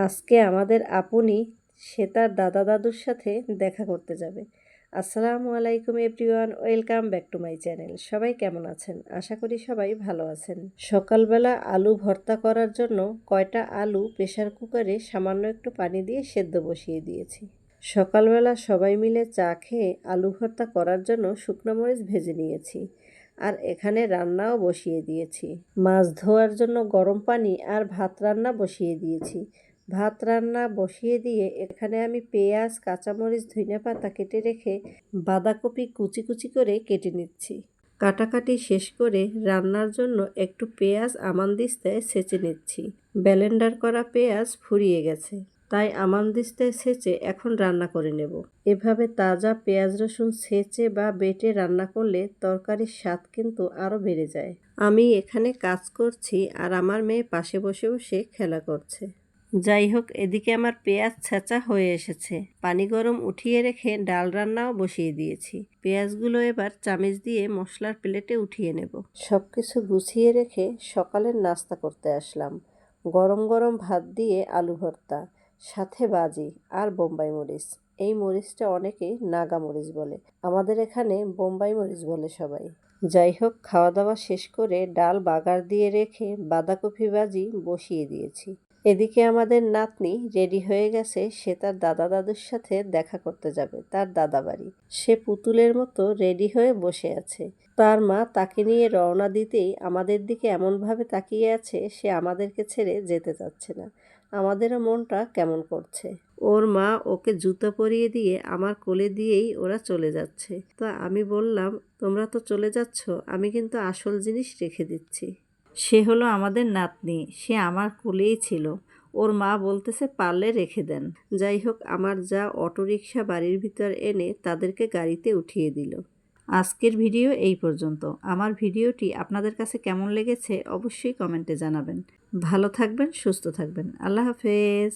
আজকে আমাদের আপনি সে তার দাদা দাদুর সাথে দেখা করতে যাবে। আসসালামু আলাইকুম everyone, welcome back to my channel. সবাই কেমন আছেন? আশা করি সবাই ভালো আছেন। সকালবেলা আলু ভর্তা করার জন্য কয়টা আলু প্রেসার কুকারে সামান্য একটু পানি দিয়ে সেদ্ধ বসিয়ে দিয়েছি। সকালবেলা সবাই মিলে চা খেয়ে আলু ভর্তা করার জন্য শুকনো মরিচ ভেজে নিয়েছি। আর এখানে রান্নাও বসিয়ে দিয়েছি। মাছ ধোয়ার জন্য গরম পানি আর ভাত রান্না বসিয়ে দিয়েছি। ভাত রান্না বসিয়ে দিয়ে এখানে আমি পেঁয়াজ, কাঁচামরিচ, ধনিয়াপাতা কেটে রেখে বাঁধাকপি কুচি কুচি করে কেটে নিচ্ছি। কাটাকাটি শেষ করে রান্নার জন্য একটু পেঁয়াজ আমানদিস্তায় ছেঁচে নিচ্ছি। ব্লেন্ডার করা পেঁয়াজ ফুরিয়ে গেছে, তাই আমানদিস্তায় ছেঁচে এখন রান্না করে নেব। এভাবে তাজা পেঁয়াজ রসুন ছেঁচে বা বেটে রান্না করলে তরকারির স্বাদ কিন্তু আরও বেড়ে যায়। আমি এখানে কাজ করছি আর আমার মেয়ে পাশে বসে বসে খেলা করছে। যাই হোক, এদিকে আমার পেঁয়াজ ছেঁচা হয়ে এসেছে। পানি গরম উঠিয়ে রেখে ডাল রান্নাও বসিয়ে দিয়েছি। পেঁয়াজগুলো এবার চামচ দিয়ে মশলার প্লেটে উঠিয়ে নেব। সবকিছু গুছিয়ে রেখে সকালের নাস্তা করতে আসলাম। গরম গরম ভাত দিয়ে আলু ভর্তা, সাথে বাজি আর বোম্বাই মরিচ। এই মরিচটা অনেকে নাগা মরিচ বলে, আমাদের এখানে বোম্বাই মরিচ বলে সবাই। যাই হোক, খাওয়া দাওয়া শেষ করে ডাল বাগার দিয়ে রেখে বাঁধাকপি ভাজি বসিয়ে দিয়েছি। এদিকে আমাদের নাতনি রেডি হয়ে গেছে, সে তার দাদা দাদুর সাথে দেখা করতে যাবে তার দাদা বাড়ি। সে পুতুলের মতো রেডি হয়ে বসে আছে। তার মা তাকে নিয়ে রওনা দিতেই আমাদের দিকে এমনভাবে তাকিয়ে আছে, সে আমাদেরকে ছেড়ে যেতে চাচ্ছে না। আমাদেরও মনটা কেমন করছে। ওর মা ওকে জুতো পরিয়ে দিয়ে আমার কোলে দিয়েই ওরা চলে যাচ্ছে। তো আমি বললাম, তোমরা তো চলে যাচ্ছ, আমি কিন্তু আসল জিনিস রেখে দিচ্ছি। সে হলো আমাদের নাতনি, সে আমার কোলেই ছিল। ওর মা বলতেছে পারলে রেখে দেন। যাই হোক, আমার যা অটোরিকশা বাড়ির ভিতর এনে তাদেরকে গাড়িতে উঠিয়ে দিল। আজকের ভিডিও এই পর্যন্ত। আমার ভিডিওটি আপনাদের কাছে কেমন লেগেছে অবশ্যই কমেন্টে জানাবেন। ভালো থাকবেন, সুস্থ থাকবেন। আল্লাহ হাফেজ।